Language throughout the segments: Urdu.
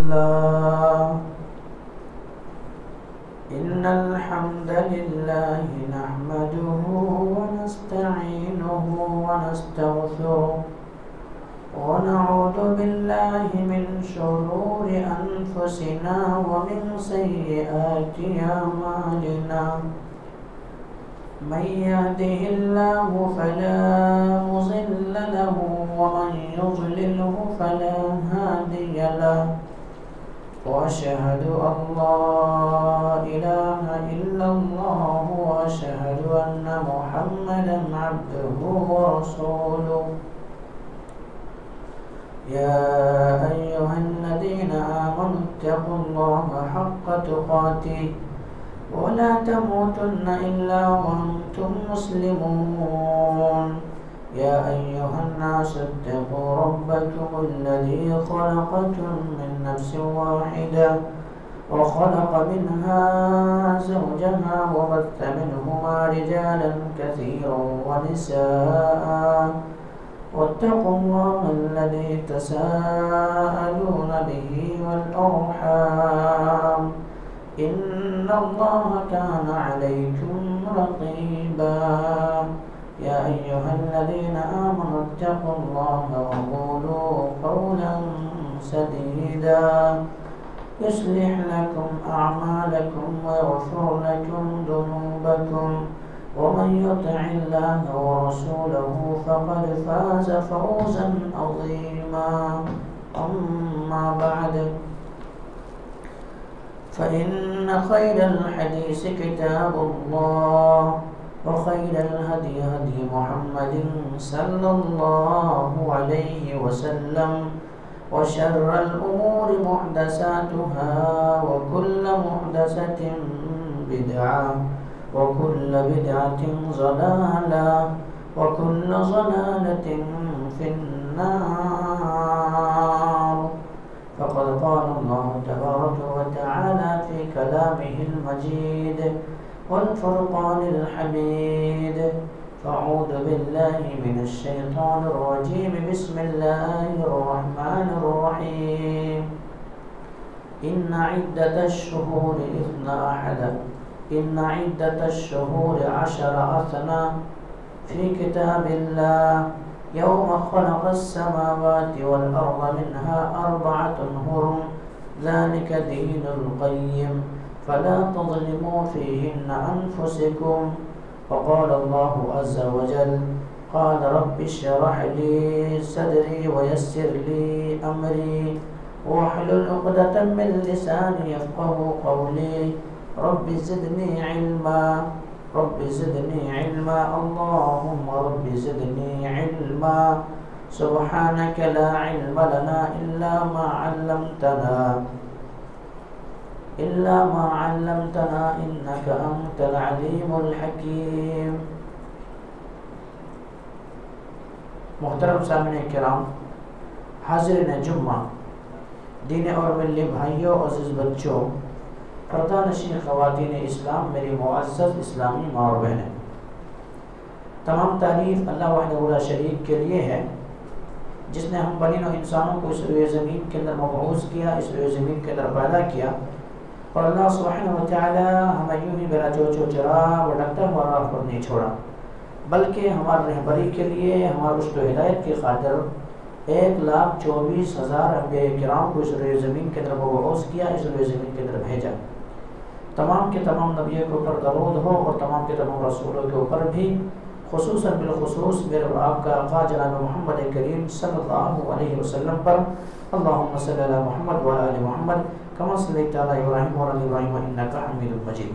لله إن الحمد لله نحمده ونستعينه ونستغفره ونعوذ بالله من شرور أنفسنا ومن سيئات أعمالنا من يهده الله فلا مضل له ومن يضلله فلا هادي له وأشهد أن لا إله إلا الله وأشهد أن محمدا عبده ورسوله يا أيها الذين آمنوا اتقوا الله حق تقاته ولا تموتن إلا وأنتم مسلمون يا أيها الناس اتقوا ربكم الذي خلقكم من نفس واحدة وخلق منها زوجها وبث منهما رجالا كثيرا ونساء واتقوا الله الذي تساءلون به والأرحام إن الله كان عليكم رقيبا يا أيها الذين آمنوا اتقوا الله وقولوا قولا سديدا يصلح لكم أعمالكم ويغفر لكم ذنوبكم ومن يطع الله ورسوله فقد فاز فوزا عظيما أما بعد فإن خير الحديث كتاب الله وخير الهدي هدي محمد صلى الله عليه وسلم وشر الأمور محدثاتها وكل محدثة بدعة وكل بدعة ضلالة وكل ضلالة في النار فقد قال الله تبارك وتعالى في كلامه المجيد والفرقان الحميد فأعوذ بالله من الشيطان الرجيم بسم الله الرحمن الرحيم إن عدة الشهور 10 أثنى في كتاب الله يوم خلق السماوات والأرض منها 4 حرم ذلك دين القيم فلا تظلموا فيهن أنفسكم وقال الله عز وجل قال رب اشرح لي صدري ويسر لي أمري واحلل عقدة من لساني يفقه قولي رب زدني علما اللهم رب زدني علما سبحانك لا علم لنا إلا ما علمتنا إنك أنت العليم الحكيم. محترم سامعین کرام، حاضرین جمعہ، دین اور ملی بھائیوں، عزیز بچوں، پردہ نشین خواتین اسلام، میری معزز اسلامی ماں اور بہنیں، تمام تعریف اللہ وحدہ لا شریک کے لیے ہے جس نے ہم بنی نوع انسانوں کو اس روئے زمین کے اندر مبعوث کیا، اس روئے زمین کے اندر پیدا کیا، اور اللہ سبحانہ وتعالی ہمیں یوں ہی بلا چوچو چرا بھٹکتا ہوا راہ پر نہیں چھوڑا، بلکہ ہماری رہبری کے لیے، ہمارے رشد و ہدایت کی خاطر 1,24,000 انبیاء کرام کو اس روئے زمین کے اندر مبعوث کیا، اس روئے زمین کے اندر بھیجا۔ تمام کے تمام نبیوں کے اوپر درود ہو اور تمام کے تمام رسولوں کے اوپر بھی، خصوصاً بالخصوص میرے اور آپ کا آقا جناب محمد کریم صلی اللہ علیہ وسلم پر اللہم صلی علی محمد وعلی آل محمد کما صلیت علی ابراہیم وعلی آل ابراہیم انکا حمید مجید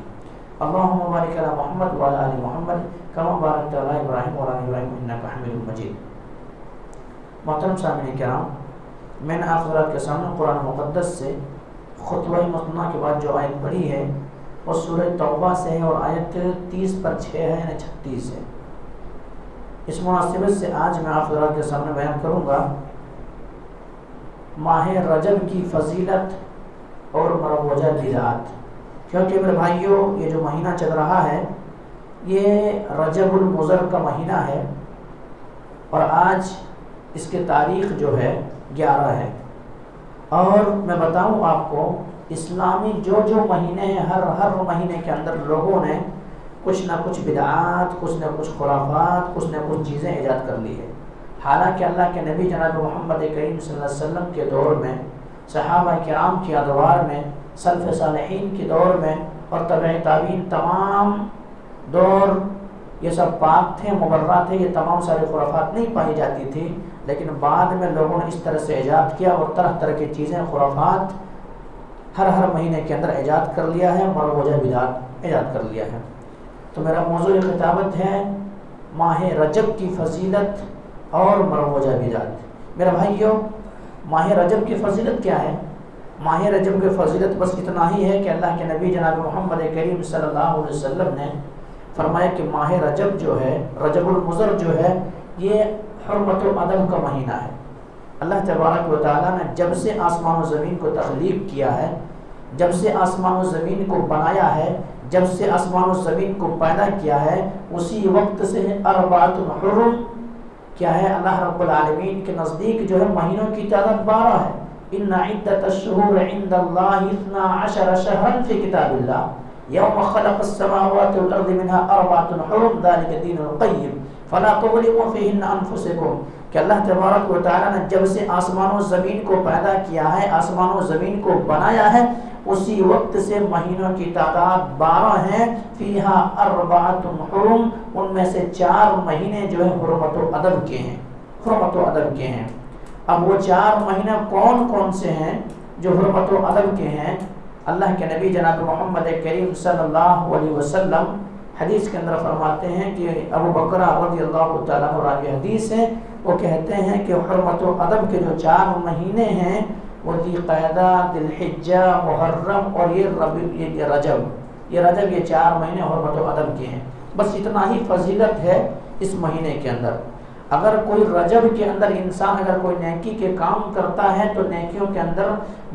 اللہم بارک علی محمد وعلی آل محمد کما بارکت علی ابراہیم وعلی آل ابراہیم انکا حمید مجید۔ محترم سامعین کرام، میں نے آپ حضرات کے سامنے قرآن مقدس سے خطبہ مثنیٰ کے بعد جو آیت پڑھی ہے وہ سورہ توبہ سے ہے اور آیت 30/6 ہے، یعنی 36 ہے۔ اس مناسبت سے آج میں آپ حضرات کے سامنے بیان کروں گا ماہ رجب کی فضیلت اور مروجہ بدعات، کیونکہ میرے بھائیوں یہ جو مہینہ چل رہا ہے یہ رجب المضر کا مہینہ ہے اور آج اس کی تاریخ جو ہے 11 ہے، اور میں بتاؤں آپ کو، اسلامی جو مہینے ہیں، ہر مہینے کے اندر لوگوں نے کچھ نہ کچھ بدعات، کچھ نہ کچھ خرافات، کچھ نہ کچھ چیزیں ایجاد کر لی ہے۔ حالانکہ اللہ کے نبی جناب محمد کریم صلی اللہ علیہ وسلم کے دور میں، صحابہ کرام کے ادوار میں، سلف صالحین کے دور میں اور تبع تابعین، تمام دور یہ سب پاک تھے، مبرہ تھے، یہ تمام سارے خرافات نہیں پائی جاتی تھی، لیکن بعد میں لوگوں نے اس طرح سے ایجاد کیا اور طرح طرح کی چیزیں، خرافات ہر مہینے کے اندر ایجاد کر لیا ہے، مروجہ بدعات ایجاد کر لیا ہے۔ تو میرا موضوع خطابت ہے ماہ رجب کی فضیلت اور مروجہ بدعات۔ میرا بھائیو، ماہ رجب کی فضیلت کیا ہے؟ ماہ رجب کی فضیلت بس اتنا ہی ہے کہ اللہ کے نبی جناب محمد کریم صلی اللہ علیہ وسلم نے فرمایا کہ ماہ رجب جو ہے، رجب المضر جو ہے، یہ حرمت و ادب کا مہینہ ہے۔ اللہ تبارک و تعالیٰ نے جب سے آسمان و زمین کو تخلیق کیا ہے، جب سے آسمان و زمین کو بنایا ہے، جب سے آسمان و زمین کو پیدا کیا ہے، اسی وقت سے اربعۃ حرم کیا ہے؟ اللہ رب العالمین کے نزدیک جو ہے مہینوں کی تعداد 12 ہے۔ ان عدۃ الشہور عند اللہ 12 شہرا فی کتاب اللہ یوم خلق السماوات والارض منها 4 حرم ذلک الدین القیم فلا تظلموا فیہن انفسکم، کہ اللہ تبارک و تعالیٰ نے جب سے آسمان و زمین کو پیدا کیا ہے، آسمان و زمین کو بنایا ہے، اسی وقت سے مہینوں کی تعداد 12 ہیں۔ فیہا 4 حرم، ان میں سے 4 مہینے جو ہے حرمت و ادب کے ہیں، حرمت و ادب کے ہیں۔ اب وہ 4 مہینے کون کون سے ہیں جو حرمت و ادب کے ہیں؟ اللہ کے نبی جناب محمد کریم صلی اللہ علیہ وسلم حدیث کے اندر فرماتے ہیں کہ ابو بکر رضی اللہ تعالیٰ عنہ راوی حدیث ہے، وہ کہتے ہیں کہ حرمت و ادب کے جو 4 مہینے ہیں وہ ذی قعدہ، ذی الحجہ، محرم اور یہ رجب، یہ 4 مہینے حرمت و ادب کے ہیں۔ بس اتنا ہی فضیلت ہے اس مہینے کے اندر۔ اگر کوئی رجب کے اندر انسان اگر کوئی نیکی کے کام کرتا ہے تو نیکیوں کے اندر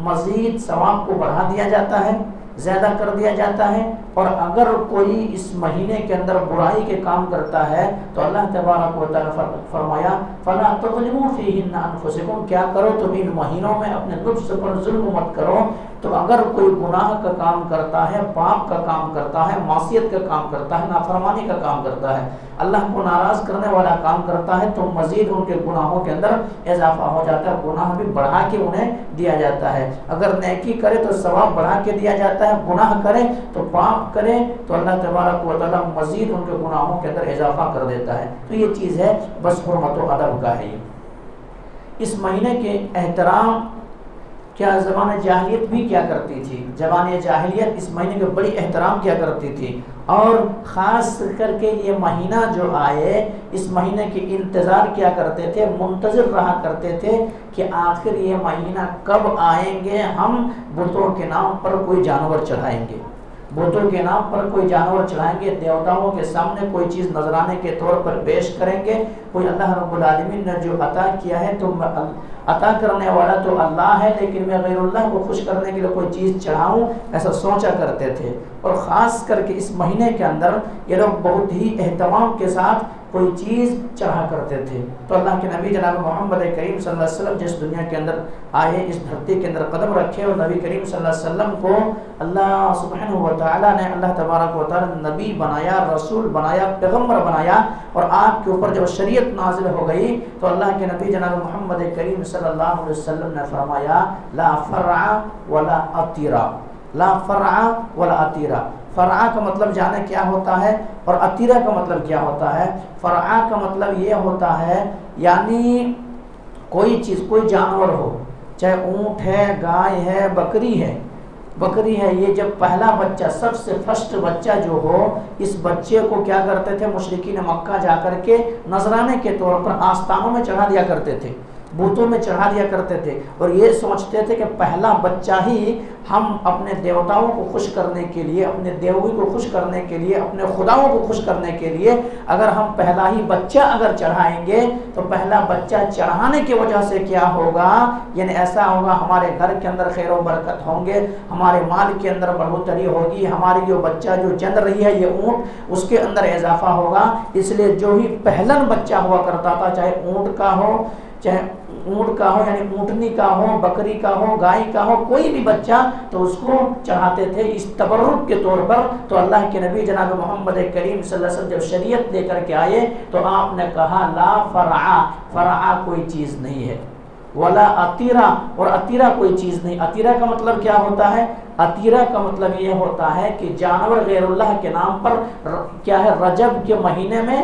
مزید ثواب کو بڑھا دیا جاتا ہے، زیادہ کر دیا جاتا ہے، اور اگر کوئی اس مہینے کے اندر برائی کے کام کرتا ہے تو اللہ تبارک و تعالیٰ فرمایا فَلَا تَظْلِمُوا فِيهِنَّ أَنفُسَكُمْ، کیا کرو تم ان مہینوں میں اپنے نفس پر ظلم مت کرو۔ تو اگر کوئی گناہ کا کام کرتا ہے، پاپ کا کام کرتا ہے، معصیت کا کام کرتا ہے، نافرمانی کا کام کرتا ہے، اللہ کو ناراض کرنے والا کام کرتا ہے، تو مزید ان کے گناہوں کے اندر اضافہ ہو جاتا ہے، گناہ بھی بڑھا کے انہیں دیا جاتا ہے۔ اگر نیکی کرے تو ثواب بڑھا کے دیا جاتا ہے، گناہ کرے تو پاپ کرے تو اللہ تبارک و تعالیٰ مزید ان کے گناہوں کے اندر اضافہ کر دیتا ہے۔ تو یہ چیز ہے، بس حرمت و ادب کا ہے۔ یہ اس مہینے کے احترام کیا زبان جاہلیت بھی کیا کرتی تھی؟ زبان جاہلیت اس مہینے کے بڑی احترام کیا کرتی تھی، اور خاص کر کے یہ مہینہ جو آئے، اس مہینے کی انتظار کیا کرتے تھے، منتظر رہا کرتے تھے کہ آخر یہ مہینہ کب آئیں گے، ہم بتوں کے نام پر کوئی جانور چڑھائیں گے، بتوں کے نام پر کوئی جانور چڑھائیں گے، دیوتاؤں کے سامنے کوئی چیز نذرانے کے طور پر پیش کریں گے۔ کوئی اللہ رب العالمین نے جو عطا کیا ہے، تو عطا کرنے والا تو اللہ ہے، لیکن میں غیر اللہ کو خوش کرنے کے لیے کوئی چیز چڑھاؤں، ایسا سوچا کرتے تھے۔ اور خاص کر کے اس مہینے کے اندر یہ لوگ بہت ہی اہتمام کے ساتھ کوئی چیز چڑھا کرتے تھے۔ تو اللہ کے نبی جناب محمد کریم صلی اللہ علیہ وسلم جس دنیا کے اندر آئے، اس دھرتی کے اندر قدم رکھے، اور نبی کریم صلی اللہ علیہ وسلم کو اللہ سبحانہ و تعالیٰ نے، اللہ تبارک و تعالیٰ نے نبی بنایا، رسول بنایا، پیغمبر بنایا، اور آپ کے اوپر جب شریعت نازل ہو گئی تو اللہ کے نبی جناب محمد کریم صلی اللہ علیہ وسلم نے فرمایا لا فرع ولا عطیرہ، لا فرع ولا عطیرہ۔ فرع کا مطلب جانے کیا ہوتا ہے، اور عطیرہ کا مطلب کیا ہوتا ہے؟ فرع کا مطلب یہ ہوتا ہے یعنی کوئی چیز، کوئی جانور ہو، چاہے اونٹ ہے، گائے ہے، بکری ہے، یہ جب پہلا بچہ، سب سے فرسٹ بچہ جو ہو، اس بچے کو کیا کرتے تھے مشرکین مکہ جا کر کے نذرانے کے طور پر آستانوں میں چڑھا دیا کرتے تھے، بتوں میں چڑھا دیا کرتے تھے، اور یہ سوچتے تھے کہ پہلا بچہ ہی ہم اپنے دیوتاؤں کو خوش کرنے کے لیے، اپنے دیوی کو خوش کرنے کے لیے، اپنے خداؤں کو خوش کرنے کے لیے اگر ہم پہلا ہی بچہ اگر چڑھائیں گے تو پہلا بچہ چڑھانے کی وجہ سے کیا ہوگا، یعنی ایسا ہوگا ہمارے گھر کے اندر خیر و برکت ہوں گے، ہمارے مال کے اندر بڑھوتری ہوگی، ہماری جو بچہ جو جن رہی ہے یہ اونٹ، اس کے اندر اضافہ ہوگا۔ اس لیے جو ہی پہلا بچہ ہوا کرتا تھا، چاہے اونٹ کا ہو، چاہے اونٹ کا ہو یعنی اونٹنی کا ہو، بکری کا ہو، گائے کا ہو، کوئی بھی بچہ تو اس کو چڑھاتے تھے اس تبرک کے طور پر۔ تو اللہ کے نبی جناب محمد کریم صلی اللہ علیہ وسلم جب شریعت لے کر کے آئے تو آپ نے کہا لا فرعا، فرعا کوئی چیز نہیں ہے، ولا عطیرہ، اور عطیرہ کوئی چیز نہیں۔ عطیرہ کا مطلب کیا ہوتا ہے؟ عطیرہ کا مطلب یہ ہوتا ہے کہ جانور غیر اللہ کے نام پر کیا ہے، رجب کے مہینے میں،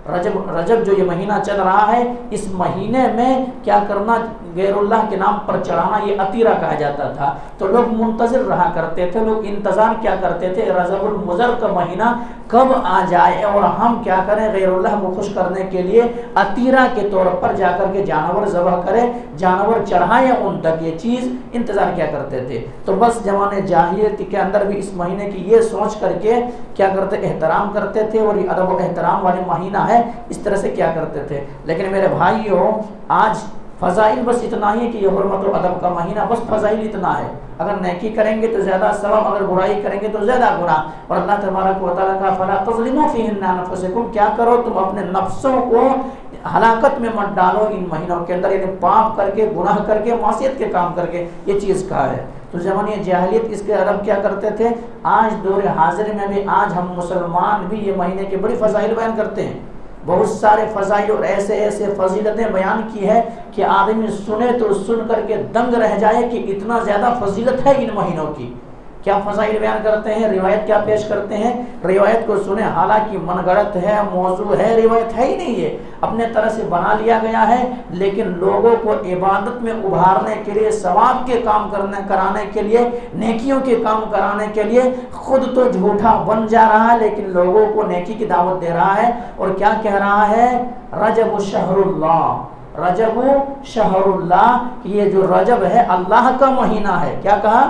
رجب جو یہ مہینہ چل رہا ہے اس مہینے میں کیا کرنا، غیر اللہ کے نام پر چڑھانا، یہ عطیرہ کہا جاتا تھا۔ تو لوگ منتظر رہا کرتے تھے، لوگ انتظار کیا کرتے تھے، رجب المضر کا مہینہ کب آ جائے اور ہم کیا کریں، غیر اللہ کو خوش کرنے کے لیے عطیرہ کے طور پر جا کر کے جانور ذبح کریں، جانور چڑھائیں، ان تک یہ چیز انتظار کیا کرتے تھے۔ تو بس زمانے جاہلیت کے اندر بھی اس مہینے کی یہ سوچ کر کے کیا کرتے، احترام کرتے تھے، اور یہ ادب و احترام والے مہینہ ہے، اس طرح سے کیا کرتے تھے۔ لیکن میرے بھائیوں آج فضائل بس اتنا ہی کہ یہ حرمت و ادب کا مہینہ، بس فضائل اتنا ہے، اگر نیکی کریں گے تو زیادہ ثواب، اگر برائی کریں گے تو زیادہ گناہ۔ اور اللہ تبارک و تعالیٰ کا فلا تظلموا فیہن انفسکم، کیا کرو تم اپنے نفسوں کو ہلاکت میں مت ڈالو ان مہینوں کے اندر، یعنی پاپ کر کے، گناہ کر کے، معصیت کے کام کر کے، یہ چیز کہا ہے۔ تو زمانے جاہلیت اس کے ادب کیا کرتے تھے، آج دور حاضر میں بھی آج ہم مسلمان بھی یہ مہینے کے بڑی فضائل بیان کرتے ہیں، بہت سارے فضائل اور ایسے ایسے فضیلتیں بیان کی ہے کہ آدمی سنے تو سن کر کے دنگ رہ جائے کہ اتنا زیادہ فضیلت ہے ان مہینوں کی۔ کیا فضائل بیان کرتے ہیں، روایت کیا پیش کرتے ہیں، روایت کو سنیں، حالانکہ من گڑت ہے، موضوع ہے، روایت ہے ہی نہیں ہے، اپنے طرح سے بنا لیا گیا ہے، لیکن لوگوں کو عبادت میں ابھارنے کے لیے، ثواب کے کام کرانے کے لیے، نیکیوں کے کام کرانے کے لیے خود تو جھوٹا بن جا رہا ہے، لیکن لوگوں کو نیکی کی دعوت دے رہا ہے، اور کیا کہہ رہا ہے، رجب شہر اللہ، رجب شہر اللہ، یہ جو رجب ہے اللہ کا مہینہ ہے، کیا کہا،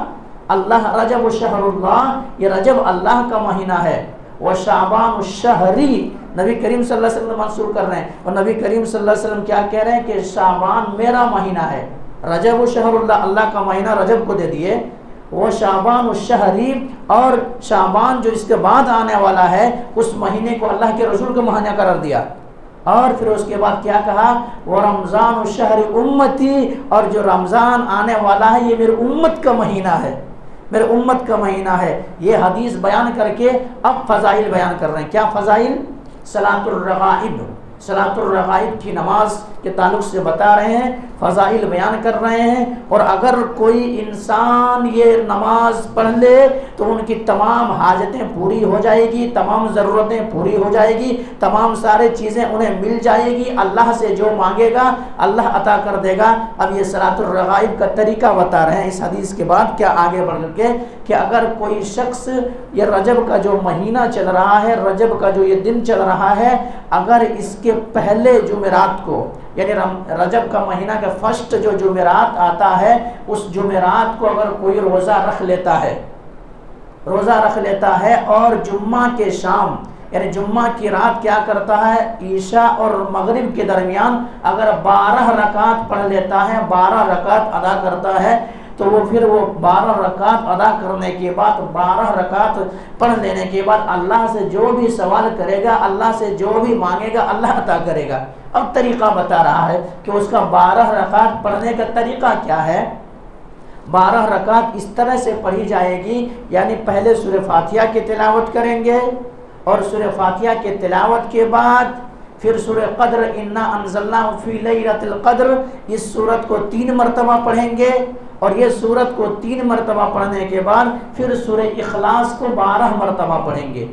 اللہ رجب شہر اللہ، یہ رجب اللہ کا مہینہ ہے، وشعبان الشہری، نبی کریم صلی اللہ علیہ وسلم منصور کر رہے ہیں، اور نبی کریم صلی اللہ علیہ وسلم کیا کہہ رہے ہیں کہ شعبان میرا مہینہ ہے، رجب شہر اللہ، اللہ کا مہینہ رجب کو دے دیے، وہ شعبان الشہری، اور شعبان جو اس کے بعد آنے والا ہے اس مہینے کو اللہ کے رسول کا مہینہ قرار دیا، اور پھر اس کے بعد کیا کہا، وہ رمضان الشہر امتی، اور جو رمضان آنے والا ہے یہ میری امت کا مہینہ ہے، میرے امت کا مہینہ ہے۔ یہ حدیث بیان کر کے اب فضائل بیان کر رہے ہیں، کیا فضائل، صلاۃ الرغائب، صلاۃ الرغائب کی نماز کے تعلق سے بتا رہے ہیں، فضائل بیان کر رہے ہیں، اور اگر کوئی انسان یہ نماز پڑھ لے تو ان کی تمام حاجتیں پوری ہو جائے گی، تمام ضرورتیں پوری ہو جائے گی، تمام سارے چیزیں انہیں مل جائے گی، اللہ سے جو مانگے گا اللہ عطا کر دے گا۔ اب یہ صلاۃ الرغائب کا طریقہ بتا رہے ہیں اس حدیث کے بعد، کیا آگے بڑھ کے کہ اگر کوئی شخص یہ رجب کا جو مہینہ چل رہا ہے، رجب کا جو یہ دن چل رہا ہے، اگر اس کے پہلے جمعرات کو، یعنی رجب کا مہینہ کا فرسٹ جو جمعرات آتا ہے، اس جمعرات کو اگر کوئی روزہ رکھ لیتا ہے، روزہ رکھ لیتا ہے، اور جمعہ کے شام یعنی جمعہ کی رات کیا کرتا ہے، عشاء اور مغرب کے درمیان اگر 12 رکعت پڑھ لیتا ہے، 12 رکعت ادا کرتا ہے، تو وہ پھر وہ 12 رکعت ادا کرنے کے بعد، 12 رکعت پڑھ لینے کے بعد اللہ سے جو بھی سوال کرے گا، اللہ سے جو بھی مانگے گا اللہ عطا کرے گا۔ اب طریقہ بتا رہا ہے کہ اس کا 12 رکعت پڑھنے کا طریقہ کیا ہے۔ 12 رکعت اس طرح سے پڑھی جائے گی، یعنی پہلے سورہ فاتحہ کی تلاوت کریں گے، اور سورہ فاتحہ کی تلاوت کے بعد پھر سورہ قدر، انا انزلناہ فی لیلۃ القدر، اس سورت کو 3 مرتبہ پڑھیں گے، اور یہ سورت کو 3 مرتبہ پڑھنے کے بعد پھر سورہ اخلاص کو 12 مرتبہ پڑھیں گے،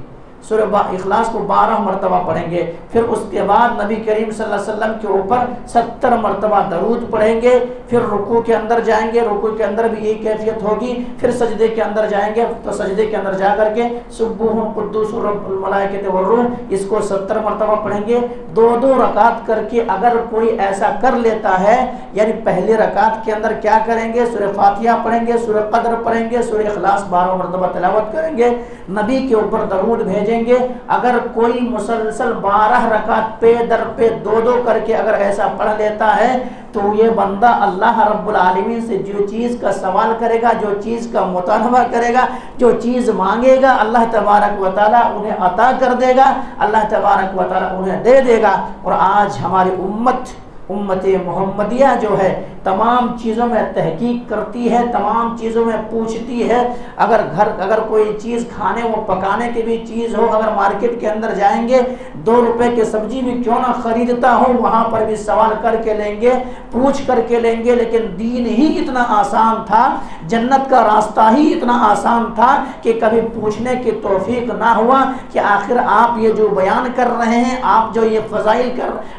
سورہ اخلاص کو 12 مرتبہ پڑھیں گے، پھر اس کے بعد نبی کریم صلی اللہ علیہ وسلم کے اوپر 70 مرتبہ درود پڑھیں گے، پھر رکوع کے اندر جائیں گے، رکوع کے اندر بھی یہی کیفیت ہوگی، پھر سجدے کے اندر جائیں گے، تو سجدے کے اندر جا کر کے سبوح قدوس رب الملائکۃ والروح، اس کو 70 مرتبہ پڑھیں گے، 2 رکعت کر کے اگر کوئی ایسا کر لیتا ہے، یعنی پہلی رکعت کے اندر کیا کریں گے، سورہ فاتحہ پڑھیں گے، سورہ قدر پڑھیں گے، سورہ اخلاص 12 مرتبہ تلاوت کریں گے، نبی کے اوپر درود بھیجیں گے۔ اگر کوئی مسلسل 12 رکعت پہ در پہ 2 کر کے اگر ایسا پڑھ لیتا ہے، تو یہ بندہ اللہ رب العالمین سے جو چیز کا سوال کرے گا، جو چیز کا مطالبہ کرے گا، جو چیز مانگے گا، اللہ تبارک و تعالیٰ انہیں عطا کر دے گا، اللہ تبارک و تعالیٰ انہیں دے دے گا۔ اور آج ہماری امت امت محمدیہ جو ہے تمام چیزوں میں تحقیق کرتی ہے، تمام چیزوں میں پوچھتی ہے۔ اگر کوئی چیز کھانے و پکانے کی بھی چیز ہو، اگر مارکیٹ کے اندر جائیں گے 2 روپے کی سبزی بھی کیوں نہ خریدتا ہو، وہاں پر بھی سوال کر کے لیں گے، پوچھ کر کے لیں گے۔ لیکن دین ہی اتنا آسان تھا، جنت کا راستہ ہی اتنا آسان تھا کہ کبھی پوچھنے کی توفیق نہ ہوا کہ آخر آپ یہ جو بیان کر رہے ہیں، آپ جو یہ فضائل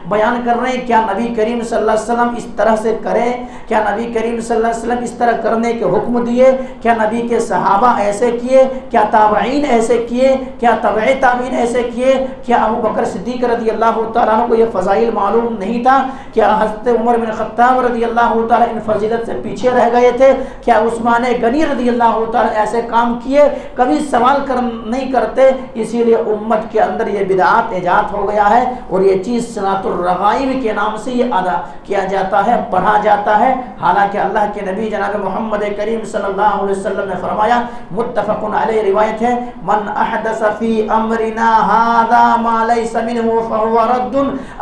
بیان کر رہے ہیں، کیا نبی کریم صلی اللہ علیہ وسلم اس طرح سے کریں؟ کیا نبی کریم صلی اللہ علیہ وسلم اس طرح کرنے کے حکم دیے؟ کیا نبی کے صحابہ ایسے کیے؟ کیا تابعین ایسے کیے؟ کیا تبع تابعین ایسے کیے؟ کیا ابو بکر صدیق رضی اللہ تعالیٰ عنہ کو یہ فضائل معلوم نہیں تھا؟ کیا حضرت عمر بن خطاب رضی اللہ تعالیٰ ان فضیلت سے پیچھے رہ گئے تھے؟ کیا عثمان غنی رضی اللہ تعالیٰ ایسے کام کیے؟ کبھی سوال نہیں کرتے۔ اسی لیے امت کے اندر یہ بدعات ایجاد ہو گیا ہے، اور یہ چیز صلاۃ الرغائب کے نام سے یہ ادا کیا جاتا ہے، پڑھا جاتا ہے۔ حالانکہ اللہ کے نبی جناب محمد کریم صلی اللہ علیہ وسلم نے فرمایا، متفق علیہ روایت ہے، من احدث فی امرنا ھذا ما لیس منہ فہو رد۔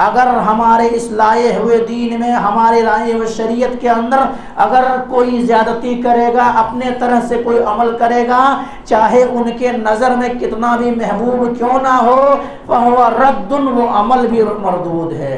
اگر ہمارے اس لائے ہوئے دین میں، ہمارے لائے ہوئے شریعت کے اندر اگر کوئی زیادتی کرے گا، اپنے طرح سے کوئی عمل کرے گا، چاہے ان کے نظر میں کتنا بھی محبوب کیوں نہ ہو، فہو رد، وہ عمل بھی مردود ہے،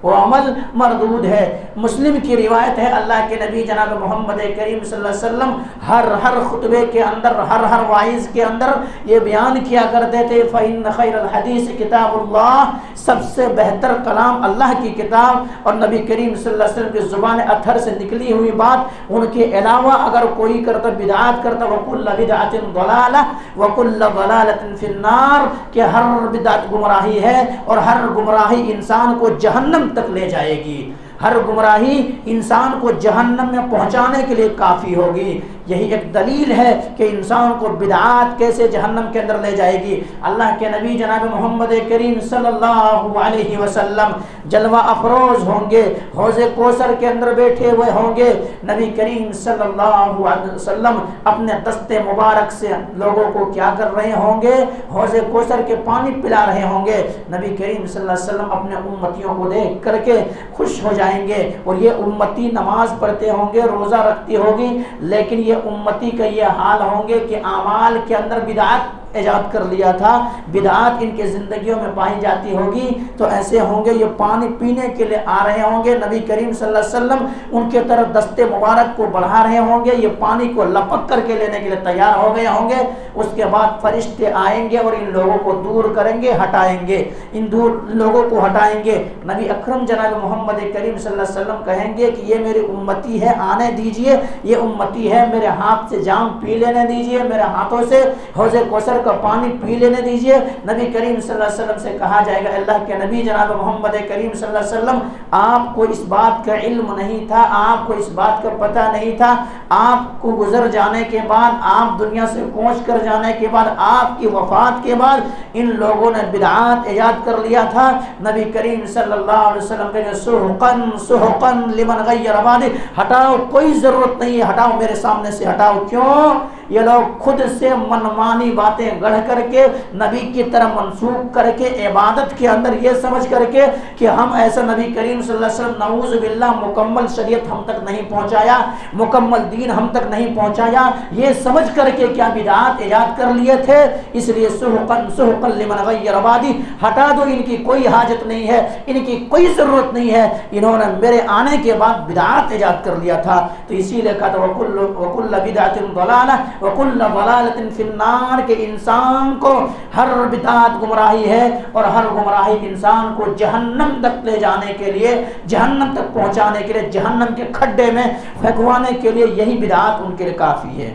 وہ عمل مردود ہے۔ مسلم کی روایت ہے، اللہ کے نبی جناب محمد کریم صلی اللہ علیہ وسلم ہر خطبے کے اندر، ہر واعظ کے اندر یہ بیان کیا کرتے تھے، فَإِنَّ خَيْرَ الْحَدِيثِ کتاب اللہ، سب سے بہتر کلام اللہ کی کتاب اور نبی کریم صلی اللہ علیہ وسلم کی زبان اطہر سے نکلی ہوئی بات، ان کے علاوہ اگر کوئی کرتا بدعات کرتا، وَكُلَّ بِدْعَةٍ ضَلَالَةٍ وَكُلَّ ضَلَالَةٍ فِي النَّارِ، کہ ہر بدعت گمراہی ہے اور ہر گمراہی انسان کو جہنم تک لے جائے گی، ہر گمراہی انسان کو جہنم میں پہنچانے کے لیے کافی ہوگی۔ یہی ایک دلیل ہے کہ انسان کو بدعات کیسے جہنم کے اندر لے جائے گی۔ اللہ کے نبی جناب محمد کریم صلی اللہ علیہ وسلم جلوہ افروز ہوں گے، حوض کوثر کے اندر بیٹھے ہوئے ہوں گے، نبی کریم صلی اللہ علیہ وسلم اپنے دست مبارک سے لوگوں کو کیا کر رہے ہوں گے؟ حوض کوثر کے پانی پلا رہے ہوں گے۔ نبی کریم صلی اللہ علیہ وسلم اپنے امتیوں کو دیکھ کر کے خوش ہو جائیں گے، اور یہ امتی نماز پڑھتے ہوں گے، روزہ رکھتی ہوگی، لیکن یہ امتی کا یہ حال ہوں گے کہ اعمال کے اندر بدعات ایجاد کر لیا تھا، بدعات ان کے زندگیوں میں پائی جاتی ہوگی، تو ایسے ہوں گے یہ پانی پینے کے لیے آ رہے ہوں گے، نبی کریم صلی اللہ علیہ وسلم ان کے طرف دست مبارک کو بڑھا رہے ہوں گے، یہ پانی کو لپک کر کے لینے کے لیے تیار ہو گئے ہوں گے۔ اس کے بعد فرشتے آئیں گے اور ان لوگوں کو دور کریں گے، ہٹائیں گے، ان دور لوگوں کو ہٹائیں گے۔ نبی اکرم جناب محمد کریم صلی اللہ علیہ وسلم کہیں گے کہ یہ میری امتی ہے، آنے دیجئے، یہ امتی ہے، میرے ہاتھ سے جام پی لینے دیجئے، میرے ہاتھوں سے حوض کوثر کا پانی پی لینے دیجئے۔ نبی کریم صلی اللہ علیہ وسلم سے کہا جائے گا، اللہ کے نبی جناب محمد کریم صلی اللہ علیہ وسلم، آپ کو اس بات کا علم نہیں تھا، آپ کو اس بات کا پتہ نہیں تھا، آپ کو گزر جانے کے بعد، آپ دنیا سے کوچ کر جانے کے بعد، آپ کی وفات کے بعد ان لوگوں نے بدعات ایجاد کر لیا تھا۔ نبی کریم صلی اللہ علیہ وسلم کہتے ہیں، سحقن سحقن لمن غیر بعد، ہٹاؤ، کوئی ضرورت نہیں ہے، ہٹاؤ میرے سامنے سے، ہٹاؤ۔ کیوں؟ یہ لوگ خود سے منمانی باتیں گڑھ کر کے نبی کی طرح منسوخ کر کے عبادت کے اندر یہ سمجھ کر کے کہ ہم ایسا نبی کریم صلی اللہ علیہ وسلم نعوذ باللہ مکمل شریعت ہم تک نہیں پہنچایا، مکمل دین ہم تک نہیں پہنچایا، یہ سمجھ کر کے کیا بدعات ایجاد کر لیے تھے۔ اس لیے سحقن سحقن لمن غیر بعدی، ہٹا دو، ان کی کوئی حاجت نہیں ہے، ان کی کوئی ضرورت نہیں ہے، انہوں نے میرے آنے کے بعد بدعات ایجاد کر لیا تھا۔ تو اسی لیے کہا تھا وَكُلَّ بِدْعَةٍ ضَلَالَةٍ وَكُلَّ ضَلَالَةٍ فِي النَّارِ، کہ انسان کو ہر بدعات گمراہی ہے اور ہر گمراہی انسان کو جہنم تک لے جانے کے لیے، جہنم تک پہنچانے کے لیے، جہنم کے کھڈے میں پھینکوانے کے لیے یہی بدعات ان کے لیے کافی ہے۔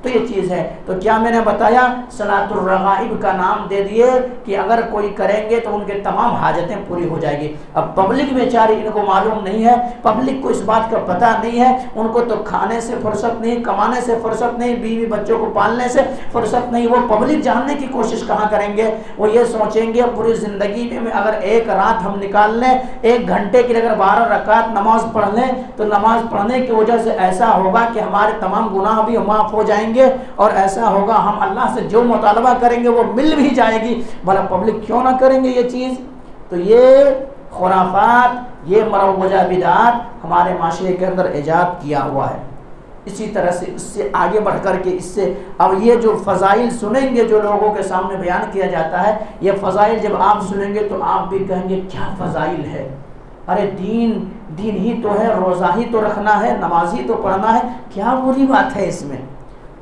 تو یہ چیز ہے۔ تو کیا میں نے بتایا، صلاۃ الرغائب کا نام دے دیے کہ اگر کوئی کریں گے تو ان کے تمام حاجتیں پوری ہو جائے گی۔ اب پبلک بیچاری ان کو معلوم نہیں ہے، پبلک کو اس بات کا پتہ نہیں ہے، ان کو تو کھانے سے فرصت نہیں، کمانے سے فرصت نہیں، بیوی بچوں کو پالنے سے فرصت نہیں، وہ پبلک جاننے کی کوشش کہاں کریں گے؟ وہ یہ سوچیں گے پوری زندگی میں اگر ایک رات ہم نکال لیں، 1 گھنٹے کے لیے اگر 12 رکعت نماز پڑھ لیں تو نماز پڑھنے کی وجہ سے ایسا ہوگا کہ ہمارے تمام گناہ بھی معاف ہو جائیں گے، اور ایسا ہوگا ہم اللہ سے جو مطالبہ کریں گے وہ مل بھی جائے گی۔ بھلا پبلک کیوں نہ کریں گے یہ چیز؟ تو یہ خرافات یہ مروجہ بدعات ہمارے معاشرے کے اندر ایجاد کیا ہوا ہے۔ اسی طرح سے اس سے آگے بڑھ کر کے اس سے اب یہ جو فضائل سنیں گے جو لوگوں کے سامنے بیان کیا جاتا ہے، یہ فضائل جب آپ سنیں گے تو آپ بھی کہیں گے کیا فضائل ہے، ارے دین ہی تو ہے، روزہ ہی تو رکھنا ہے، نماز ہی تو پڑھنا ہے، کیا بری بات ہے اس میں؟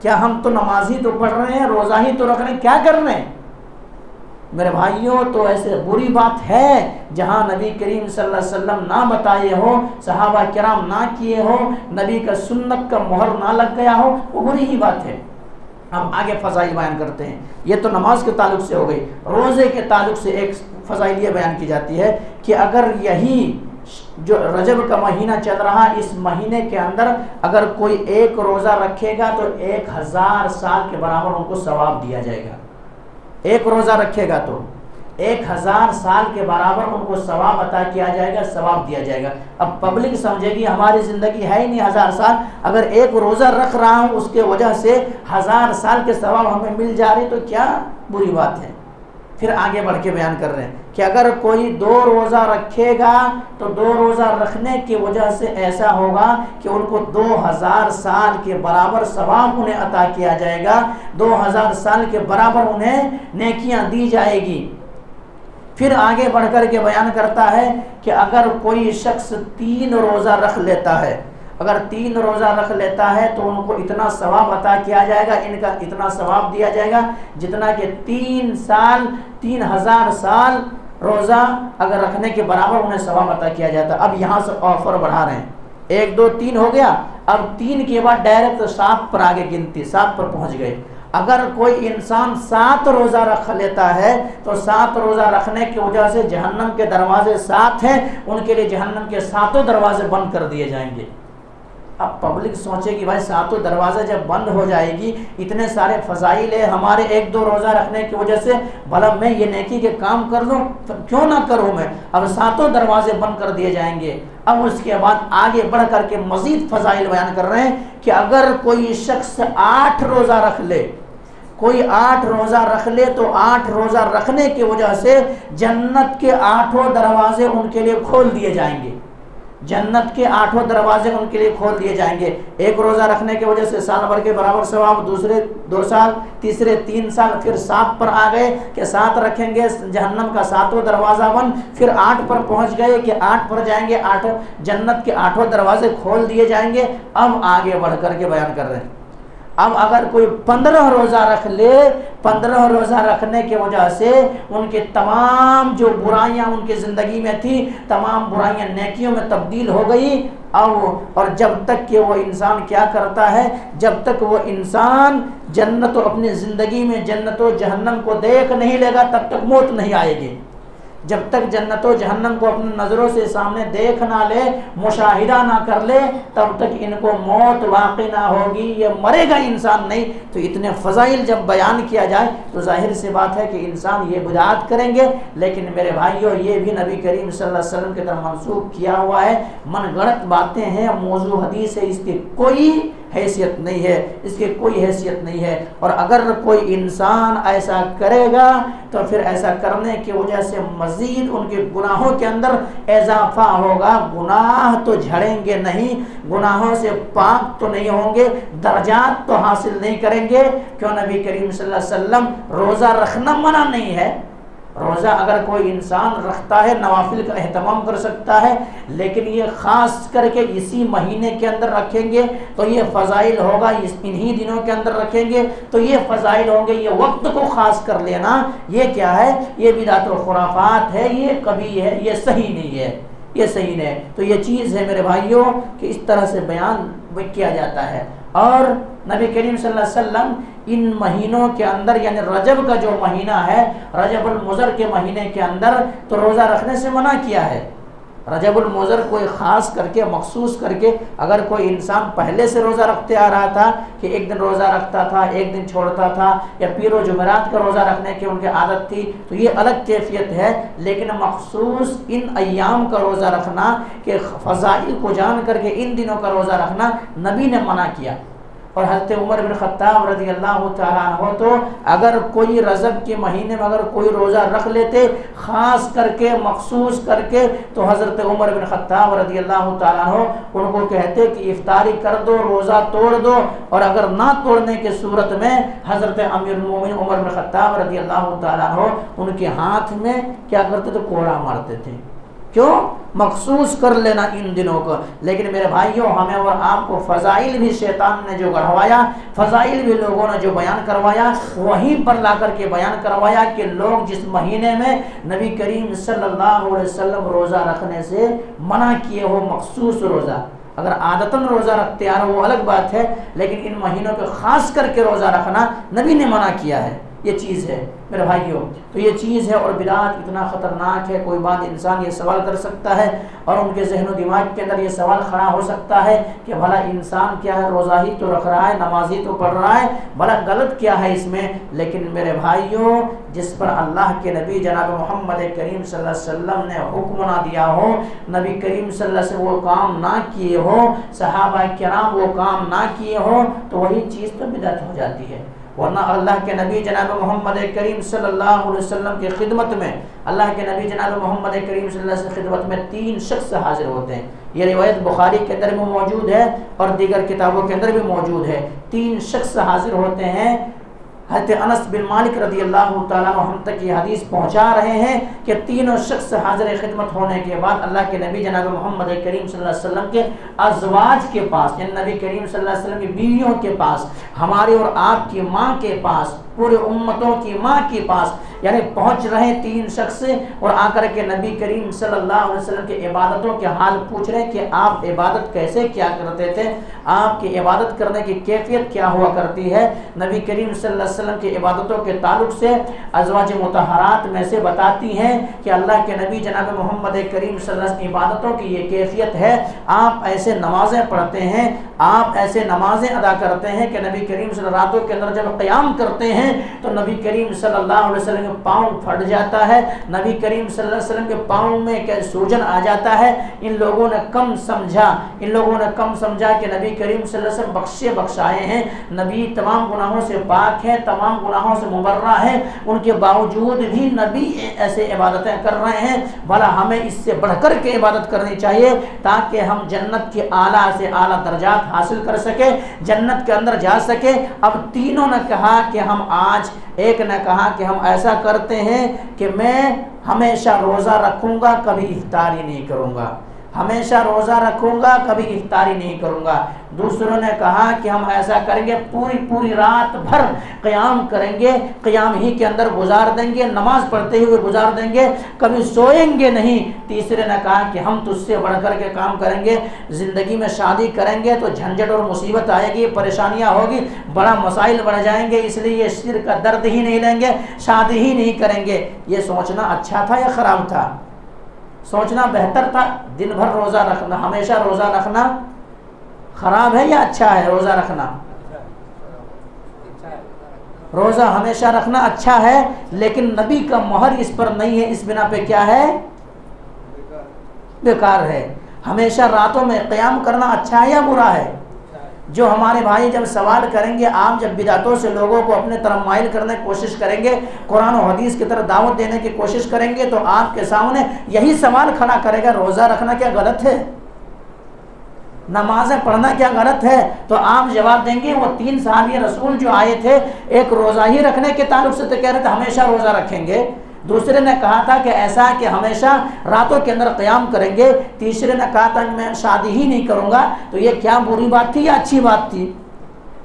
کیا ہم تو نماز ہی تو پڑھ رہے ہیں، روزہ ہی تو رکھ رہے ہیں، کیا کر رہے ہیں؟ میرے بھائیوں تو ایسے بری بات ہے جہاں نبی کریم صلی اللہ علیہ وسلم نہ بتائے ہو، صحابہ کرام نہ کیے ہو، نبی کا سنت کا مہر نہ لگ گیا ہو، وہ بری ہی بات ہے۔ ہم آگے فضائل بیان کرتے ہیں۔ یہ تو نماز کے تعلق سے ہو گئی۔ روزے کے تعلق سے ایک فضائل یہ بیان کی جاتی ہے کہ اگر یہی جو رجب کا مہینہ چل رہا، اس مہینے کے اندر اگر کوئی ایک روزہ رکھے گا تو 1000 سال کے برابر ان کو ثواب دیا جائے گا۔ ایک روزہ رکھے گا تو 1000 سال کے برابر ان کو ثواب عطا کیا جائے گا، ثواب دیا جائے گا۔ اب پبلک سمجھے گی ہماری زندگی ہے ہی نہیں 1000 سال، اگر ایک روزہ رکھ رہا ہوں اس کے وجہ سے 1000 سال کے ثواب ہمیں مل جا رہی تو کیا بری بات ہے۔ پھر آگے بڑھ کے بیان کر رہے ہیں کہ اگر کوئی 2 روزہ رکھے گا تو 2 روزہ رکھنے کی وجہ سے ایسا ہوگا کہ ان کو 2000 سال کے برابر ثواب انہیں عطا کیا جائے گا، 2000 سال کے برابر انہیں نیکیاں دی جائے گی۔ پھر آگے بڑھ کر کے بیان کرتا ہے کہ اگر کوئی شخص 3 روزہ رکھ لیتا ہے، اگر 3 روزہ رکھ لیتا ہے تو ان کو اتنا ثواب عطا کیا جائے گا، ان کا اتنا ثواب دیا جائے گا جتنا کہ 3000 سال روزہ اگر رکھنے کے برابر انہیں ثواب عطا کیا جاتا ہے۔ اب یہاں سے آفر بڑھا رہے ہیں، 1 2 3 ہو گیا، اب 3 کے بعد ڈائریکٹ 7 پر آگے گنتی، 7 پر پہنچ گئے۔ اگر کوئی انسان 7 روزہ رکھ لیتا ہے تو 7 روزہ رکھنے کی وجہ سے جہنم کے دروازے 7 ہیں، ان کے لیے جہنم کے 7 دروازے بند کر دیے جائیں گے۔ اب پبلک سوچے کہ بھائی 7 دروازے جب بند ہو جائے گی، اتنے سارے فضائل ہے ہمارے 1 2 روزہ رکھنے کی وجہ سے، بھلا میں یہ نیکی کے کام کر لوں، کیوں نہ کروں میں؟ اب 7 دروازے بند کر دیے جائیں گے۔ اب اس کے بعد آگے بڑھ کر کے مزید فضائل بیان کر رہے ہیں کہ اگر کوئی شخص 8 روزہ رکھ لے، کوئی 8 روزہ رکھ لے تو 8 روزہ رکھنے کی وجہ سے جنت کے 8 دروازے ان کے لیے کھول دیے جائیں گے، جنت کے 8 دروازے ان کے لیے کھول دیے جائیں گے۔ 1 روزہ رکھنے کی وجہ سے سال بھر کے برابر ثواب، دوسرے 2 سال، تیسرے 3 سال، پھر 7 پر آ گئے کہ 7 رکھیں گے جہنم کا 7واں دروازہ بند، پھر 8 پر پہنچ گئے کہ 8 پر جائیں گے، 8 جنت کے 8 دروازے کھول دیے جائیں گے۔ اب آگے بڑھ کر کے بیان کر رہے ہیں، اب اگر کوئی 15 روزہ رکھ لے، 15 روزہ رکھنے کی وجہ سے ان کے تمام جو برائیاں ان کی زندگی میں تھی، تمام برائیاں نیکیوں میں تبدیل ہو گئی۔ اور جب تک کہ وہ انسان کیا کرتا ہے، جب تک وہ انسان جنت و اپنی زندگی میں جنت و جہنم کو دیکھ نہیں لے گا تب تک موت نہیں آئے گی۔ جب تک جنت و جہنم کو اپنی نظروں سے سامنے دیکھ نہ لے، مشاہدہ نہ کر لے، تب تک ان کو موت واقع نہ ہوگی، یہ مرے گا انسان نہیں۔ تو اتنے فضائل جب بیان کیا جائے تو ظاہر سی بات ہے کہ انسان یہ بدعات کریں گے، لیکن میرے بھائیوں یہ بھی نبی کریم صلی اللہ علیہ وسلم کی طرف منسوخ کیا ہوا ہے، من گڑت باتیں ہیں، موضوع حدیث ہے، اس کی کوئی حیثیت نہیں ہے، اس کی کوئی حیثیت نہیں ہے۔ اور اگر کوئی انسان ایسا کرے گا تو پھر ایسا کرنے کی وجہ سے مزید ان کے گناہوں کے اندر اضافہ ہوگا، گناہ تو جھڑیں گے نہیں، گناہوں سے پاک تو نہیں ہوں گے، درجات تو حاصل نہیں کریں گے۔ کیوں نبی کریم صلی اللہ علیہ وسلم روزہ رکھنا منع نہیں ہے، روزہ اگر کوئی انسان رکھتا ہے نوافل کا اہتمام کر سکتا ہے، لیکن یہ خاص کر کے اسی مہینے کے اندر رکھیں گے تو یہ فضائل ہوگا، انہی دنوں کے اندر رکھیں گے تو یہ فضائل ہوں گے۔ یہ وقت کو خاص کر لینا یہ کیا ہے؟ یہ بدعت و خرافات ہے، یہ کبھی ہے، یہ صحیح نہیں ہے، یہ صحیح نہیں ہے۔ تو یہ چیز ہے میرے بھائیوں کہ اس طرح سے بیان کیا جاتا ہے۔ اور نبی کریم صلی اللہ علیہ وسلم ان مہینوں کے اندر، یعنی رجب کا جو مہینہ ہے، رجب المضر کے مہینے کے اندر تو روزہ رکھنے سے منع کیا ہے۔ رجب المضر کوئی خاص کر کے مخصوص کر کے، اگر کوئی انسان پہلے سے روزہ رکھتے آ رہا تھا کہ ایک دن روزہ رکھتا تھا، ایک دن چھوڑتا تھا، یا پیر و جمعرات کا روزہ رکھنے کی ان کی عادت تھی، تو یہ الگ کیفیت ہے۔ لیکن مخصوص ان ایام کا روزہ رکھنا کہ فضائل کو جان کر کے ان دنوں کا روزہ رکھنا نبی نے منع کیا۔ اور حضرت عمر بن خطاب رضی اللہ تعالیٰ عنہ تو اگر کوئی رجب کے مہینے میں اگر کوئی روزہ رکھ لیتے خاص کر کے مخصوص کر کے، تو حضرت عمر بن خطاب رضی اللہ تعالیٰ عنہ ان کو کہتے کہ افطاری کر دو، روزہ توڑ دو، اور اگر نہ توڑنے کے صورت میں حضرت امیر المومنین عمر بن خطاب رضی اللہ تعالیٰ عنہ ان کے ہاتھ میں کیا کرتے تھے؟ کوڑا مارتے تھے۔ کیوں؟ مخصوص کر لینا ان دنوں کو۔ لیکن میرے بھائیوں، ہمیں اور آپ کو فضائل بھی شیطان نے جو گڑھوایا، فضائل بھی لوگوں نے جو بیان کروایا، وہیں پر لا کر کے بیان کروایا کہ لوگ جس مہینے میں نبی کریم صلی اللہ علیہ وسلم روزہ رکھنے سے منع کیے ہو، مخصوص روزہ، اگر عادتاً روزہ رکھتے آ رہے وہ الگ بات ہے، لیکن ان مہینوں پہ خاص کر کے روزہ رکھنا نبی نے منع کیا ہے، یہ چیز ہے میرے بھائیوں۔ تو یہ چیز ہے، اور بدعت اتنا خطرناک ہے، کوئی بات انسان یہ سوال کر سکتا ہے اور ان کے ذہن و دماغ کے اندر یہ سوال کھڑا ہو سکتا ہے کہ بھلا انسان کیا ہے، روزہ ہی تو رکھ رہا ہے، نماز ہی تو پڑھ رہا ہے، بھلا غلط کیا ہے اس میں؟ لیکن میرے بھائیوں، جس پر اللہ کے نبی جناب محمد کریم صلی اللہ علیہ وسلم نے حکم نہ دیا ہو، نبی کریم صلی اللہ علیہ وسلم وہ کام نہ کیے ہو، صحابہ کرام وہ کام نہ کیے ہو، تو وہی چیز تو بدعت ہو جاتی ہے۔ ورنہ اللہ کے نبی جناب محمد کریم صلی اللہ علیہ وسلم کی خدمت میں، اللہ کے نبی جناب محمد کریم صلی اللہ علیہ وسلم کی خدمت میں 3 شخص حاضر ہوتے ہیں۔ یہ روایت بخاری کے اندر بھی موجود ہے اور دیگر کتابوں کے اندر بھی موجود ہے۔ 3 شخص حاضر ہوتے ہیں۔ حضرت انس بن مالک رضی اللہ تعالیٰ عنہ ہم تک یہ حدیث پہنچا رہے ہیں کہ تینوں شخص حاضر خدمت ہونے کے بعد اللہ کے نبی جناب محمد کریم صلی اللہ علیہ وسلم کے ازواج کے پاس، یعنی نبی کریم صلی اللہ علیہ وسلم کی بیویوں کے پاس، ہماری اور آپ کی ماں کے پاس، پورے امتوں کی ماں کے پاس، یعنی پہنچ رہے 3 شخص اور آ کر کے نبی کریم صلی اللہ علیہ وسلم کی عبادتوں کے حال پوچھ رہے کہ آپ عبادت کیسے کیا کرتے تھے، آپ کی عبادت کرنے کی کیفیت کیا ہوا کرتی ہے۔ نبی کریم صلی اللہ علیہ وسلم کی عبادتوں کے تعلق سے ازواج مطہرات میں سے بتاتی ہیں کہ اللہ کے نبی جناب محمد کریم صلی اللہ علیہ وسلم کی عبادتوں کی یہ کیفیت ہے، آپ ایسے نمازیں پڑھتے ہیں، آپ ایسے نمازیں ادا کرتے ہیں کہ نبی کریم صلی اللہ علیہ وسلم راتوں کے اندر جب قیام کرتے ہیں تو نبی کریم صلی اللہ علیہ وسلم کے پاؤں پھٹ جاتا ہے، نبی کریم صلی اللہ علیہ وسلم کے پاؤں میں سوجن آ جاتا ہے۔ ان لوگوں نے کم سمجھا کہ نبی کریم صلی اللہ علیہ وسلم بخشائے ہیں، نبی تمام گناہوں سے پاک ہیں، تمام گناہوں سے مبرہ ہیں، ان کے باوجود بھی نبی ایسے عبادتیں کر رہے ہیں، بھلا ہمیں اس سے بڑھ کر کے عبادت کرنی چاہیے تاکہ ہم جنت کے اعلیٰ سے اعلیٰ درجات حاصل کر سکے، جنت کے اندر جا سکے۔ اب تینوں نے کہا کہ ہم آج، ایک نے کہا کہ ہم ایسا کرتے ہیں کہ میں ہمیشہ روزہ رکھوں گا، کبھی افطاری نہیں کروں گا، ہمیشہ روزہ رکھوں گا، کبھی افطاری نہیں کروں گا۔ دوسروں نے کہا کہ ہم ایسا کریں گے، پوری رات بھر قیام کریں گے، قیام ہی کے اندر گزار دیں گے، نماز پڑھتے ہوئے گزار دیں گے، کبھی سوئیں گے نہیں۔ تیسرے نے کہا کہ ہم تجھ سے بڑھ کر کے کام کریں گے، زندگی میں شادی کریں گے تو جھنجھٹ اور مصیبت آئے گی، پریشانیاں ہوگی، بڑا مسائل بڑھ جائیں گے، اس لیے یہ شرک کا درد ہی نہیں لیں گے، شادی ہی نہیں کریں گے۔ یہ سوچنا اچھا تھا یا خراب تھا؟ سوچنا بہتر تھا۔ دن بھر روزہ رکھنا، ہمیشہ روزہ رکھنا خراب ہے یا اچھا ہے؟ روزہ رکھنا، روزہ ہمیشہ رکھنا اچھا ہے، لیکن نبی کا مہر اس پر نہیں ہے، اس بنا پہ کیا ہے؟ بیکار ہے۔ ہمیشہ راتوں میں قیام کرنا اچھا ہے یا برا ہے؟ جو ہمارے بھائی جب سوال کریں گے، آپ جب بدعتوں سے لوگوں کو اپنے طرف مائل کرنے کی کوشش کریں گے، قرآن و حدیث کی طرف دعوت دینے کی کوشش کریں گے، تو آپ کے سامنے یہی سوال کھڑا کرے گا، روزہ رکھنا کیا غلط ہے؟ نمازیں پڑھنا کیا غلط ہے؟ تو آپ جواب دیں گے وہ 3 صحابی رسول جو آئے تھے، ایک روزہ ہی رکھنے کے تعلق سے تو کہہ رہے تھے ہمیشہ روزہ رکھیں گے، دوسرے نے کہا تھا کہ ایسا کہ ہمیشہ راتوں کے اندر قیام کریں گے، تیسرے نے کہا تھا کہ میں شادی ہی نہیں کروں گا۔ تو یہ کیا بری بات تھی یا اچھی بات تھی؟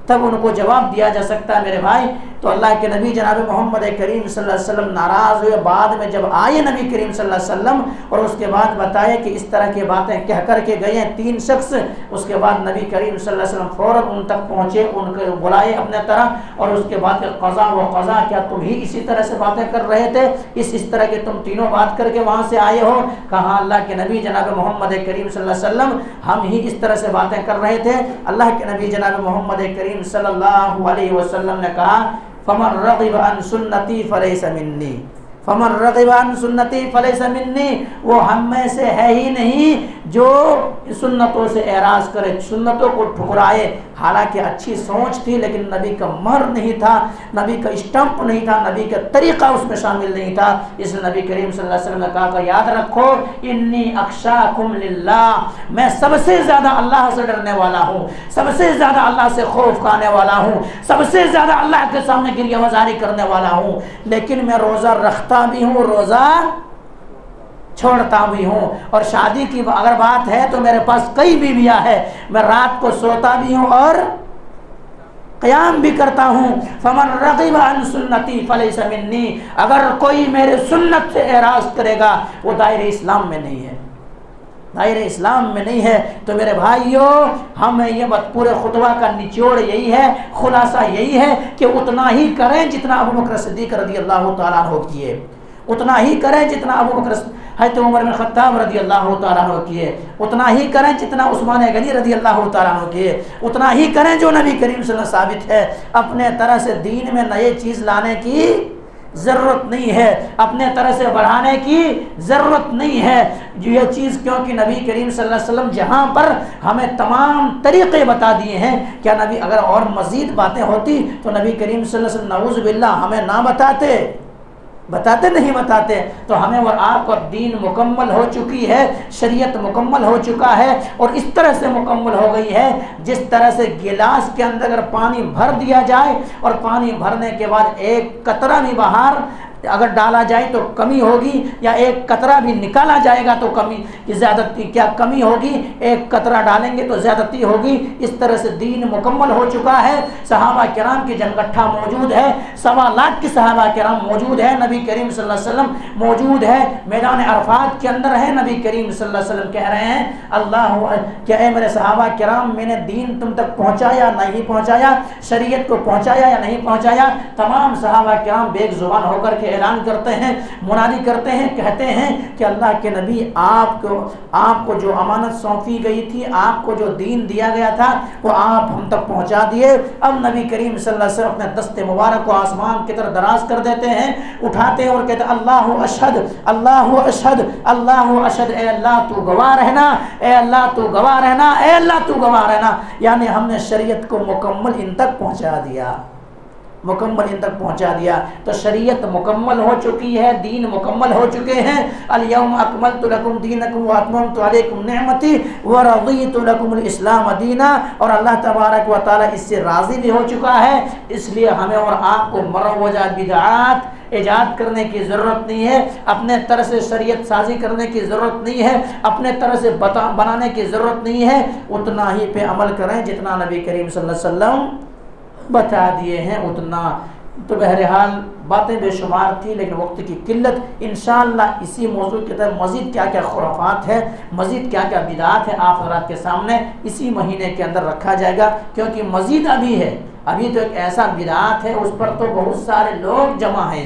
تب ان کو جواب دیا جا سکتا ہے میرے بھائی۔ تو اللہ کے نبی جناب محمد کریم صلی اللہ علیہ وسلم ناراض ہوئے، بعد میں جب آئے نبی کریم صلی اللہ علیہ وسلم اور اس کے بعد بتایا کہ اس طرح کی باتیں کہہ کر کے گئے ہیں 3 شخص، اس کے بعد نبی کریم صلی اللہ علیہ وسلم فوراً ان تک پہنچے، ان کو بلائے اپنے طرح، اور اس کے بعد قضا و قضا، کیا تم ہی اسی طرح سے باتیں کر رہے تھے؟ اس طرح کے تم تینوں بات کر کے وہاں سے آئے ہو؟ کہا اللہ کے نبی جناب محمد کریم صلی اللہ علیہ وسلم ہم ہی اس طرح سے باتیں کر رہے تھے۔ اللہ کے نبی جناب محمد کریم صلی اللہ علیہ وسلم نے کہا فمن رغب عن سنتی فلیس منی، فمن رغب عن سنتی فلیس منی، وہ ہم میں سے ہے ہی نہیں جو سنتوں سے اعراض کرے، سنتوں کو ٹھکرائے۔ حالانکہ اچھی سوچ تھی لیکن نبی کا مہر نہیں تھا، نبی کا اسٹمپ نہیں تھا، نبی کا طریقہ اس میں شامل نہیں تھا۔ اس لیے نبی کریم صلی اللہ علیہ وسلم نے کہا کہ یاد رکھو انی اخشاکم للہ، میں سب سے زیادہ اللہ سے ڈرنے والا ہوں، سب سے زیادہ اللہ سے خوف کھانے والا ہوں، سب سے زیادہ اللہ کے سامنے گریہ وزاری کرنے والا ہوں، لیکن میں روزہ رکھتا بھی ہوں، روزہ چھوڑتا بھی ہوں، اور شادی کی اگر بات ہے تو میرے پاس کئی بیویاں ہیں، میں رات کو سوتا بھی ہوں اور قیام بھی کرتا ہوں۔ فمن رغب عن سنتی فلیس منی، اگر کوئی میرے سنت سے اعراض کرے گا وہ دائرہ اسلام میں نہیں ہے، دائرہ اسلام میں نہیں ہے۔ تو میرے بھائیوں، ہمیں یہ پورے خطبہ کا نچوڑ یہی ہے، خلاصہ یہی ہے کہ اتنا ہی کریں جتنا ابوبکر صدیق رضی اللہ تعالیٰ عنہ کیے، اتنا ہی کریں جتنا ابوبکر حضرت عمر بن خطاب رضی اللہ تعالیٰ عنہ کیے، اتنا ہی کریں جتنا عثمان غنی رضی اللہ تعالیٰ عنہ کیے، اتنا ہی کریں جو نبی کریم صلی اللہ علیہ وسلم ثابت ہے۔ اپنے طرح سے دین میں نئے چیز لانے کی ضرورت نہیں ہے، اپنے طرح سے بڑھانے کی ضرورت نہیں ہے۔ یہ چیز کیونکہ نبی کریم صلی اللہ علیہ وسلم جہاں پر ہمیں تمام طریقے بتا دیے ہیں، کیا نبی اگر اور مزید باتیں ہوتی تو نبی کریم صلی اللہ علیہ وسلم نعوذ باللہ ہمیں نہ بتاتے نہیں بتاتے؟ تو ہمیں اور آپ کو دین مکمل ہو چکی ہے، شریعت مکمل ہو چکا ہے، اور اس طرح سے مکمل ہو گئی ہے جس طرح سے گلاس کے اندر اگر پانی بھر دیا جائے اور پانی بھرنے کے بعد ایک قطرہ بھی باہر اگر ڈالا جائے تو کمی ہوگی، یا ایک قطرہ بھی نکالا جائے گا تو کمی کی زیادتی کیا کمی ہوگی، ایک قطرہ ڈالیں گے تو زیادتی ہوگی۔ اس طرح سے دین مکمل ہو چکا ہے۔ صحابہ کرام کی جنگٹھا موجود ہے، 1.25 لاکھ کی صحابہ کرام موجود ہے، نبی کریم صلی اللہ علیہ وسلم موجود ہے، میدان عرفات کے اندر ہے، نبی کریم صلی اللہ علیہ وسلم کہہ رہے ہیں اللہ کہ اے میرے صحابہ کرام، میں نے دین تم تک پہنچایا نہیں پہنچایا، شریعت کو پہنچایا یا نہیں پہنچایا؟ تمام صحابہ کرام بیک زبان ہو کر کے اعلان کرتے ہیں، منادی کرتے ہیں، کہتے ہیں کہ اللہ کے نبی آپ کو جو امانت سونپی گئی تھی، آپ کو جو دین دیا گیا تھا وہ آپ ہم تک پہنچا دیے۔ اب نبی کریم صلی اللہ علیہ وسلم اپنے دست مبارک کو آسمان کی طرف دراز کر دیتے ہیں، اٹھاتے ہیں اور کہتے ہیں اللہ اشہد اللہ اشہد اللہ اشہد، اے اللہ تو گواہ رہنا، اے اللہ تو گواہ رہنا، اے اللہ تو گواہ رہنا، یعنی ہم نے شریعت کو مکمل ان تک پہنچا دیا، مکمل ان تک پہنچا دیا۔ تو شریعت مکمل ہو چکی ہے، دین مکمل ہو چکے ہیں۔ الیوم اکملت لکم دینکم واتممت علیکم نعمتی ورضیت لکم الاسلام دینا، اور اللہ تبارک و تعالی اس سے راضی بھی ہو چکا ہے۔ اس لیے ہمیں اور آپ کو مروجات بدعات ایجاد کرنے کی ضرورت نہیں ہے، اپنے طرح سے شریعت سازی کرنے کی ضرورت نہیں ہے، اپنے طرح سے بنانے کی ضرورت نہیں ہے۔ اتنا ہی پہ عمل کریں جتنا نبی کریم صلی اللہ علیہ وسلم بتا دیے ہیں، اتنا۔ تو بہرحال باتیں بے شمار تھی لیکن وقت کی قلت، انشاءاللہ اسی موضوع کے تحت مزید کیا کیا خرافات ہے، مزید کیا کیا بدعات ہے، آپ حضرات کے سامنے اسی مہینے کے اندر رکھا جائے گا، کیونکہ مزید ابھی ہے، ابھی تو ایک ایسا بدعات ہے اس پر تو بہت سارے لوگ جمع ہیں،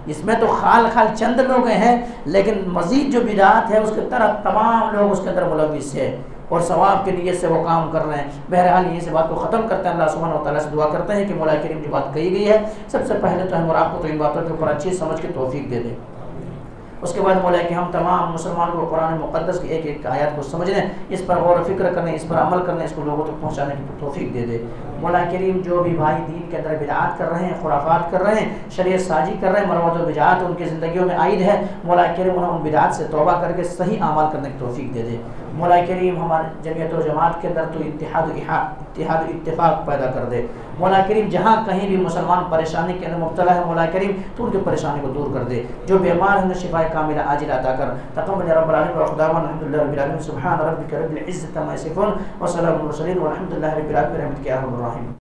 اس میں تو خال چند لوگ ہیں، لیکن مزید جو بدعات ہے اس کے طرف تمام لوگ اس کے اندر ملوث ہے اور ثواب کے نیت سے وہ کام کر رہے ہیں۔ بہرحال یہیں سے بات کو ختم کرتے ہیں، اللہ سبحانہ و تعالیٰ سے دعا کرتے ہیں کہ مولا کریم جو بات کہی گئی ہے سب سے پہلے تو ہم اور آپ کو تو ان باتوں کے اوپر اچھی سمجھ کے توفیق دے دے، اس کے بعد مولا کہ ہم تمام مسلمان کو قرآن مقدس کی ایک ایک آیات کو سمجھنے، اس پر غور و فکر کرنے، اس پر عمل کرنے، اس کو لوگوں تک پہنچانے کی توفیق دے دے۔ مولا کریم جو بھی بھائی دین کے اندر بدعات کر رہے ہیں، خرافات کر رہے ہیں، شریعت سازی کر رہے ہیں، مروت و بدعات ان کی زندگیوں میں عائد ہے، مولا کریم انہیں ان بدعات سے توبہ کر کے صحیح اعمال کرنے کی توفیق دے دے۔ مولا کریم ہمارے جمعیت و جماعت کے اندر تو اتحاد و اتفاق پیدا کر دے۔ مولا کریم جہاں کہیں بھی مسلمان پریشانی کے اندر مبتلا ہے، مولا کریم تو ان کی پریشانی کو دور کر دے، جو بیمار ہیں انہیں شفا کاملہ عاجلہ عطا کر۔ تقبل رب العالمین وخداوند الحمدللہ رب العالمین، سبحان ربک رب العزۃ عما یصفون وسلام علی المرسلین والحمدللہ رب العالمین برحمتک یا ارحم الراحمین۔